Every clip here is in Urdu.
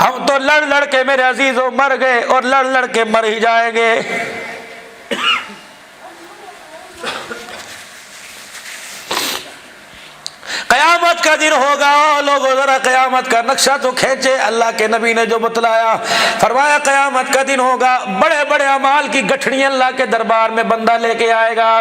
ہم تو لڑ لڑ کے میرے عزیزوں مر گئے اور لڑ لڑ کے مر ہی جائیں گے۔ قیامت کا دن ہوگا، لوگوں ذرا قیامت کا نقشہ تو کھینچے۔ اللہ کے نبی نے جو بتلایا، فرمایا قیامت کا دن ہوگا، بڑے بڑے اعمال کی گٹھڑیاں اللہ کے دربار میں بندہ لے کے آئے گا۔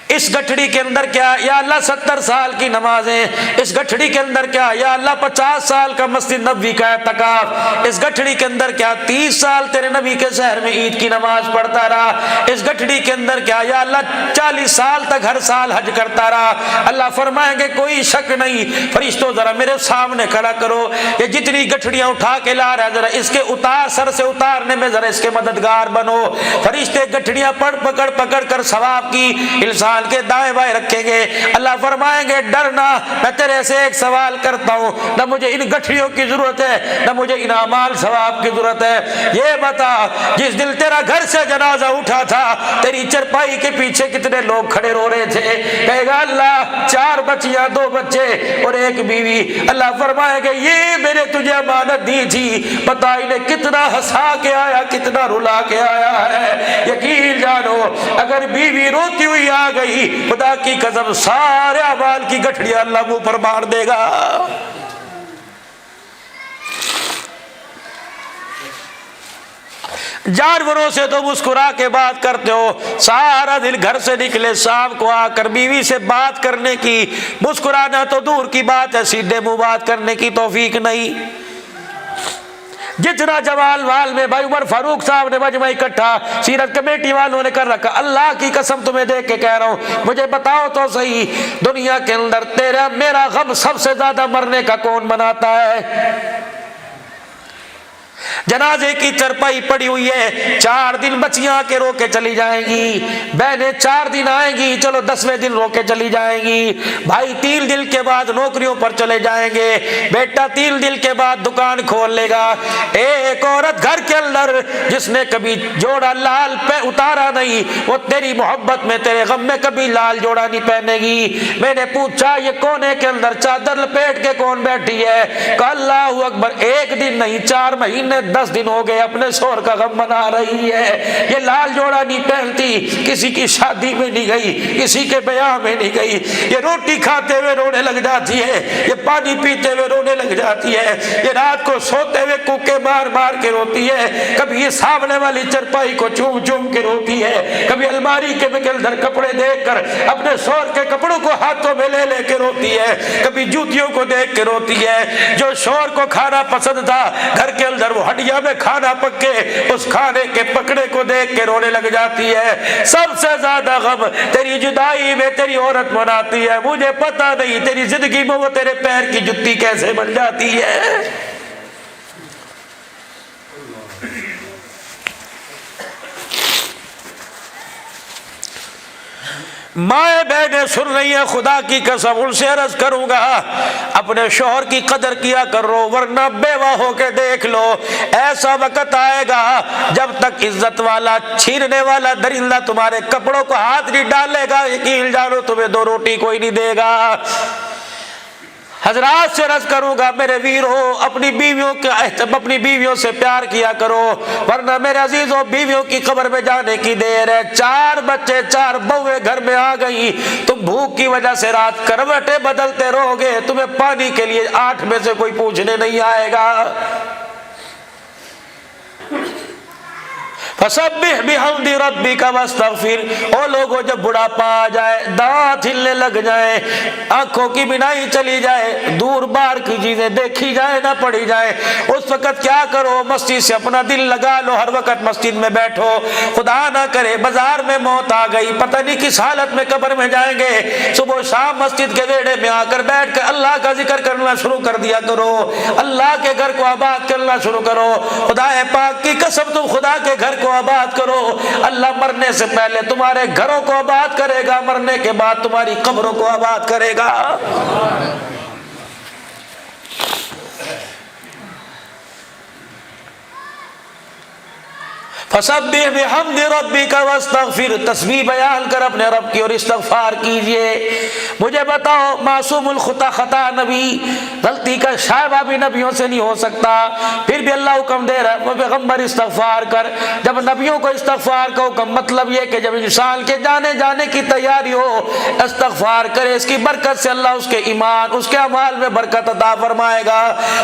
اس گٹھڑی کے اندر کیا؟ یا اللہ 70 سال کی نمازیں۔ اس گٹھڑی کے اندر کیا؟ یا اللہ 50 سال کا مسجد نبوی کا اعتکاف۔ اس گٹھڑی کے اندر کیا؟ 30 سال تیرے نبی کے شہر میں عید کی نماز پڑھتا رہا۔ اس گٹھڑی کے اندر کیا؟ یا اللہ 40 سال تک ہر سال حج کرتا رہا۔ اللہ فرمائیں گے کوئی شک نہیں، فرشتوں ذرا میرے سامنے کھڑا کرو، یہ جتنی گٹھڑیاں اٹھا کے لا رہا ہے ذرا اس کے اتار، سر سے اتارنے میں ذرا اس کے مددگار بنو۔ فرشتے گٹھڑیاں پکڑ کر ثواب کی انسان کے دائیں بائیں رکھیں گے۔ اللہ فرمائیں گے ڈرنا، میں تیرے سے ایک سوال کرتا ہوں، نہ مجھے ان گٹھڑیوں کی ضرورت ہے نہ مجھے ان اعمال ثواب کی ضرورت ہے۔ یہ بتا جس دن تیرا گھر سے جنازہ اٹھا تھا، تیری چرپائی کے پیچھے کتنے لوگ کھڑے رو رہے تھے؟ کہے گا اللہ 4 بچیاں 2 بچے اور 1 بیوی۔ اللہ فرمائے گے یہ میں نے تجھے امانت دی تھی، پتہ انہیں کتنا ہنسا کے آیا کتنا رلا کے آیا ہے۔ یقین جانو اگر بیوی روتی ہوئی آ گئی، خدا کی قسم سارے اعمال کی گٹھڑیاں اللہ منہ پر مار دے گا۔ جانوروں سے تو مسکرا کے بات کرتے ہو، سارا دن گھر سے نکلے شام کو آ کر بیوی سے بات کرنے کی، مسکرانا تو دور کی بات ہے، سیدھے منہ بات کرنے کی توفیق نہیں۔ جتنا جوال وال میں بھائی عمر فاروق صاحب نے مجمع اکٹھا سیرت کمیٹی والوں نے کر رکھا، اللہ کی قسم تمہیں دیکھ کے کہہ رہا ہوں، مجھے بتاؤ تو صحیح دنیا کے اندر تیرا میرا غم سب سے زیادہ مرنے کا کون مناتا ہے؟ جنازے کی چرپائی پڑی ہوئی ہے، 4 دن بچیاں کے رو کے چلی جائیں گی، بہنیں 4 دن آئیں گی، چلو 10ویں دن رو کے چلی جائیں گی، بھائی 3 دن کے بعد نوکریوں پر چلے جائیں گے، بیٹا 3 دن کے بعد دکان کھول لے گا۔ ایک عورت گھر کے اندر جس نے کبھی جوڑا لال پہ اتارا نہیں، وہ تیری محبت میں تیرے غم میں کبھی لال جوڑا نہیں پہنے گی۔ میں نے پوچھا یہ کونے کے اندر چادر لپیٹ کے کون بیٹھی ہے؟ کہ اللہ اکبر، 1 دن نہیں 4 مہینے 10 دن ہو گئے اپنے شوہر کا غم منا رہی ہے۔ یہ لال جوڑا نہیں پہنتی، کسی کی شادی میں نہیں گئی، کسی کے بیاہ میں نہیں گئی، یہ روٹی کھاتے ہوئے رونے لگ جاتی ہے، یہ پانی پیتے ہوئے رونے لگ جاتی ہے، یہ رات کو سوتے ہوئے کوکے مار مار کے روتی ہے، کبھی یہ سامنے والی چرپائی کو چوم چوم کے روتی ہے، کبھی الماری کے اندر کپڑے دیکھ کر اپنے شوہر کے کپڑوں کو ہاتھوں میں لے لے کے روتی ہے، کبھی جوتیوں کو دیکھ کے روتی ہے۔ جو شوہر کو کھانا پسند تھا گھر کے اندر وہ ہڈیا میں کھانا پکے، اس کھانے کے پکڑے کو دیکھ کے رونے لگ جاتی ہے۔ سب سے زیادہ غم تیری جدائی میں تیری عورت مناتی ہے، مجھے پتہ نہیں تیری زندگی میں وہ تیرے پیر کی جتی کیسے بن جاتی ہے۔ مائیں بہنیں سن رہی ہیں، خدا کی قسم ان سے عرض کروں گا اپنے شوہر کی قدر کیا کرو، ورنہ بیوہ ہو کے دیکھ لو ایسا وقت آئے گا جب تک عزت والا چھیننے والا درندہ تمہارے کپڑوں کو ہاتھ نہیں ڈالے گا، یقین جانو تمہیں 2 روٹی کوئی نہیں دے گا۔ حضرات سے عرض کروں گا میرے ویرو اپنی بیویوں سے پیار کیا کرو، ورنہ میرے عزیزوں بیویوں کی قبر میں جانے کی دیر ہے۔ 4 بچے 4 بہویں گھر میں آ گئی، تم بھوک کی وجہ سے رات کروٹیں بدلتے رہو گے، تمہیں پانی کے لیے 8 میں سے کوئی پوچھنے نہیں آئے گا۔ فسبح بحمد ربک واستغفر۔ او لوگوں جب بڑھاپا آ جائے، دانت ہلنے لگ جائیں، آنکھوں کی بینائی چلی جائے، دور بار کی چیزیں دیکھی جائے نہ پڑھی جائے، اس وقت کیا کرو؟ مسجد سے اپنا دل لگا لو، ہر وقت مسجد میں بیٹھو۔ خدا نہ کرے بازار میں موت آ گئی، پتہ نہیں کس حالت میں قبر میں جائیں گے، صبح و شام مسجد کے ویڑے میں آ کر بیٹھ کر اللہ کا ذکر کرنا شروع کر دیا کرو، اللہ کے گھر کو آباد کرنا شروع کرو۔ خدا پاک کی قسم تم خدا کے گھر کو آباد کرو، اللہ مرنے سے پہلے تمہارے گھروں کو آباد کرے گا، مرنے کے بعد تمہاری قبروں کو آباد کرے گا۔ فسبح بحمد ربک واستغفر، تسبیح بیان کر اپنے رب کی اور استغفار کیجئے۔ مجھے بتاؤ معصوم الخطا خطا نبی غلطی کا شائبہ بھی نبیوں سے نہیں ہو سکتا، پھر بھی اللہ حکم دے رہا ہے وہ پیغمبر استغفار کر۔ جب نبیوں کو استغفار کا حکم، مطلب یہ کہ جب انسان کے جانے کی تیاری ہو استغفار کرے، اس کی برکت سے اللہ اس کے ایمان، اس کے اعمال میں برکت عطا فرمائے گا۔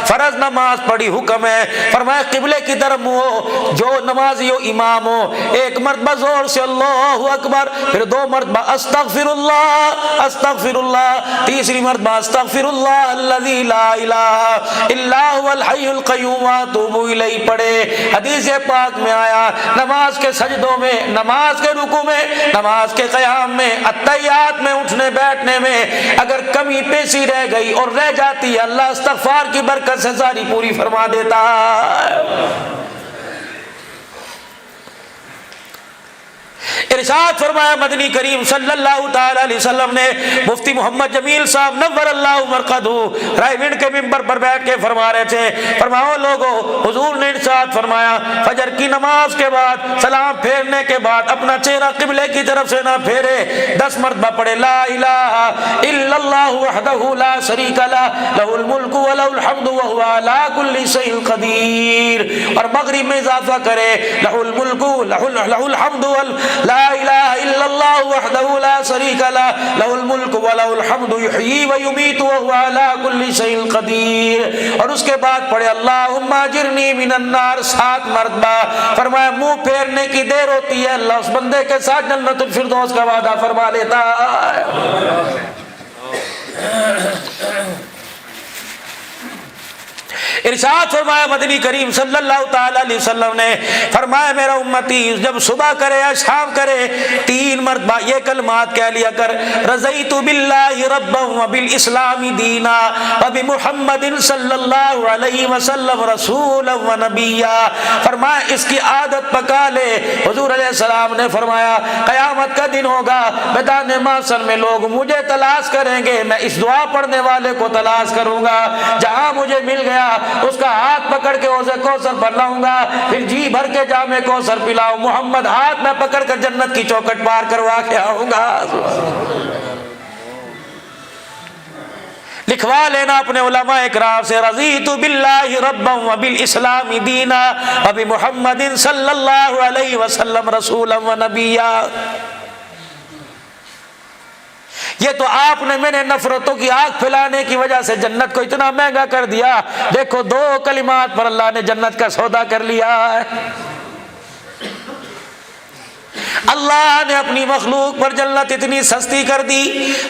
فرض نماز پڑھی حکم ہے، فرمایا قبلے کی طرف منہ ہو، جو نمازی ہو امام ہو، ایک مرتبہ زور سے اللہ اکبر، پھر دو مرتبہ استغفر اللہ استغفر اللہ، تیسری مرتبہ استغفر اللہ الذی لا الہ الا هو الحی القیوم واتوب الیہ پڑھے۔ حدیث پاک میں آیا نماز کے سجدوں میں، نماز کے رکوع میں، نماز کے قیام میں، اتحیات میں، اٹھنے بیٹھنے میں اگر کمی پیشی رہ گئی اور رہ جاتی ہے، اللہ استغفار کی برکت سے ساری پوری فرما دیتا ہے۔ ارشاد فرمایا مدنی کریم صلی اللہ تعالی علیہ وسلم نے، مفتی محمد جمیل صاحب نور اللہ مرقدہ رائے کے ممبر پر بیٹھ کے فرما رہے تھے، فرماؤ لوگو، حضور نے ارشاد فرمایا فجر کی نماز کے بعد سلام پھیرنے کے بعد اپنا چہرہ قبلے کی طرف سے نہ پھیرے، 10 مرتبہ پڑھے لا الہ الا اللہ وحدہ لا شریک لہ لہ الملک ولہ الحمد وہو علی کل شیء قدیر، اور مغرب میں اضافہ کرے لہ الملک لہ الحمد لا الہ الا اللہ وحدہ لا شریک لہ لہ الملک ولہ الحمد یحیی ویمیت وہو علی کل شیء قدیر، اور اس کے بعد پڑھے اللہم اجرنی من النار 7 مرتبہ۔ فرمایا منہ پھیرنے کی دیر ہوتی ہے، اللہ اس بندے کے ساتھ جنت الفردوس کا وعدہ فرما لیتا ہے۔ ارشاد فرمایا مدنی کریم صلی اللہ تعالی علیہ وسلم نے، فرمایا میرا امتی جب صبح کرے یا شام کرے 3 مرتبہ یہ کلمات کہہ لیا کر، رضیت باللہ ربا وبالاسلام دینا وبمحمد صلی اللہ علیہ وسلم رسولا ونبیا۔ فرمایا اس کی عادت پکا لے۔ حضور علیہ السلام نے فرمایا قیامت کا دن ہوگا، میدان محشر میں لوگ مجھے تلاش کریں گے، میں اس دعا پڑھنے والے کو تلاش کروں گا، جہاں مجھے مل گیا اس کا ہاتھ پکڑ کے حوض کوثر پر لاؤں گا، پھر جی بھر کے جام کوثر پلاؤں، محمد ہاتھ میں پکڑ کر جنت کی چوکھٹ پار کروا کے آؤں گا۔ لکھوا لینا اپنے علماء اکرام سے، رضیت باللہ ربا وبالاسلام دینا وبمحمد صلی اللہ علیہ وسلم رسولا ونبیا۔ یہ تو آپ نے میں نے نفرتوں کی آگ پھیلانے کی وجہ سے جنت کو اتنا مہنگا کر دیا، دیکھو 2 کلمات پر اللہ نے جنت کا سودا کر لیا ہے۔ اللہ نے اپنی مخلوق پر جنت اتنی سستی کر دی۔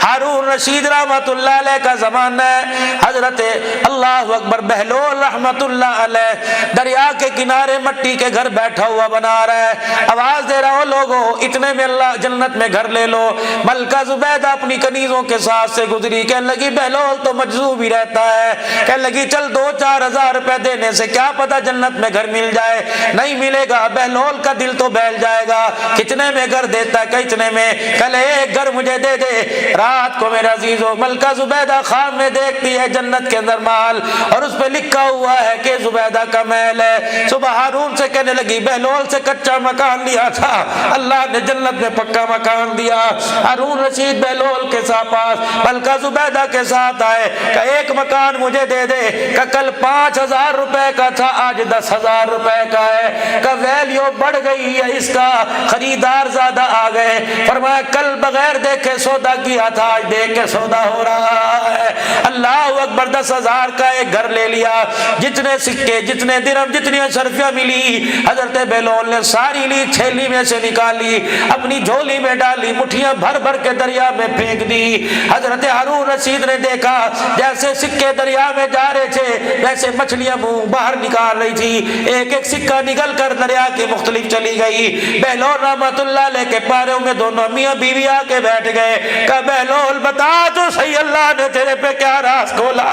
ہارون رشید رحمت اللہ علیہ کا زمانہ ہے، حضرت اللہ اکبر بہلول رحمت اللہ علیہ دریا کے کنارے مٹی کے گھر بیٹھا ہوا بنا رہا ہے، آواز دے رہا ہو لوگوں اتنے میں اللہ جنت میں گھر لے لو۔ ملکہ زبیدہ اپنی کنیزوں کے ساتھ سے گزری، کہنے لگی بہلول تو مجذوب ہی رہتا ہے، کہنے لگی چل 2-4 ہزار روپے دینے سے کیا پتا جنت میں گھر مل جائے۔ نہیں ملے گا، بہلول کا دل تو بہل جائے گا، کتنے میں گھر دیتا ہے، کتنے میں، کل ایک گھر مجھے دے دے۔ رات کو میرا عزیزو ملکہ زبیدہ خواب میں دیکھتی ہے جنت کے اندر مال، اور اس پہ لکھا ہوا ہے کہ زبیدہ کا محل ہے۔ صبح ہارون سے کہنے لگی بہلول سے کچا مکان لیا تھا، اللہ نے جنت میں پکا مکان دیا۔ ہارون رشید بہلول کے ساتھ پاس ملکہ زبیدہ کے ساتھ آئے کہ ایک مکان مجھے دے دے، کہ کل 5000 روپے کا تھا آج 10,000 روپے کا ہے، کہ ویلیو بڑھ گئی ہے، اس کا خریدار زیادہ آ گئے۔ فرمایا کل بغیر دیکھے سودا کیا تھا، آج دیکھ کے سودا ہو رہا ہے۔ اللہ اکبر، 10,000 کا ایک گھر لے لیا، جتنے سکے جتنے درہم جتنی اشرفیاں ملی حضرت بہلول نے ساری لی، تھیلی میں سے نکالی، اپنی جھولی میں ڈالی، مٹھیاں بھر بھر کے دریا میں پھینک دی۔ حضرت ہارون رشید نے دیکھا جیسے سکے دریا میں جا رہے تھے ویسے مچھلیاں منہ باہر نکال رہی تھی، ایک ایک سکہ نکل کر دریا کے مختلف چلی گئی۔ بہلول رحمت اللہ علیہ کے پاروں میں دونوں میاں بیوی آ کے بیٹھ گئے کہ بہلول بتا تو صحیح، اللہ نے تیرے پہ کیا راز کھولا؟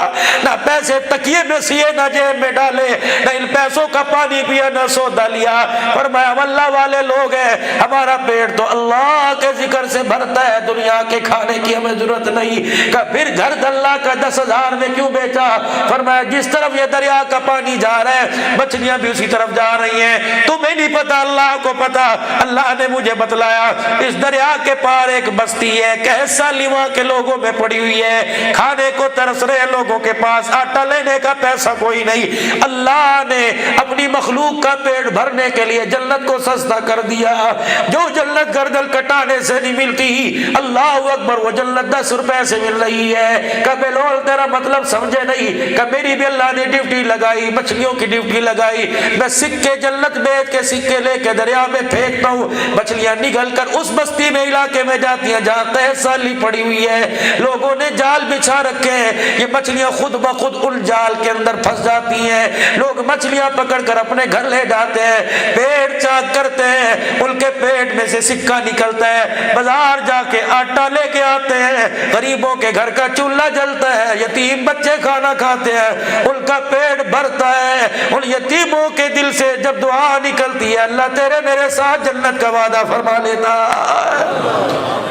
نہ پیسے تکیے میں سیے، نہ جیب میں ڈالے، نہ ان پیسوں کا پانی پیا، نہ سودا لیا۔ فرمایا ہم اللہ والے لوگ ہیں، ہمارا پیٹ تو اللہ کے ذکر سے بھرتا ہے، دنیا کے کھانے کی ہمیں ضرورت نہیں۔ کہ پھر گھر اللہ کا 10,000 میں کیوں بیچا؟ فرمایا جس طرف یہ دریا کا پانی جا رہا ہے مچھلیاں بھی اسی طرف جا رہی ہیں، تمہیں نہیں پتا اللہ کو پتا، اللہ نے مجھے مجھے بتلایا اس دریا کے پار ایک بستی ہے کیسا لیوا کے لوگوں میں پڑی ہوئی ہے, کھانے کو ترس رہے لوگوں کے پاس, آٹا لینے کا پیسہ کوئی نہیں. اللہ نے اپنی مخلوق کا پیٹ بھرنے کے لیے جنت کو سستا کر دیا. جو جنت گردن کٹانے سے نہیں ملتی, اللہ اکبر, وہ جنت 10 روپے سے مل رہی ہے. کبھی لول تیرا مطلب سمجھے نہیں, کبھی میری بھی اللہ نے ڈیوٹی لگائی, مچھلیوں کی ڈیوٹی لگائی, میں سکے جنت بیچ کے سکے لے کے دریا میں پھینکتا ہوں, مچھلیاں نگل کر اس بستی میں علاقے میں جاتی ہیں جہاں قحط سالی پڑی ہوئی ہے. لوگوں نے جال بچھا رکھے ہیں, یہ مچھلیاں خود بخود ان جال کے اندر پھنس جاتی ہیں. لوگ مچھلیاں پکڑ کر اپنے گھر لے جاتے ہیں, پیٹ چاک کرتے ہیں, ان کے پیٹ میں سے سکہ نکلتا ہے, بازار جا کے آٹا لے کے آتے ہیں, غریبوں کے گھر کا چولہا جلتا ہے, یتیم بچے کھانا کھاتے ہیں, ان کا پیٹ بھرتا ہے. ان یتیموں کے دل سے جب دعا نکلتی ہے اللہ تیرے میرے ساتھ جنت کا وعدہ فرما لیتا ہے.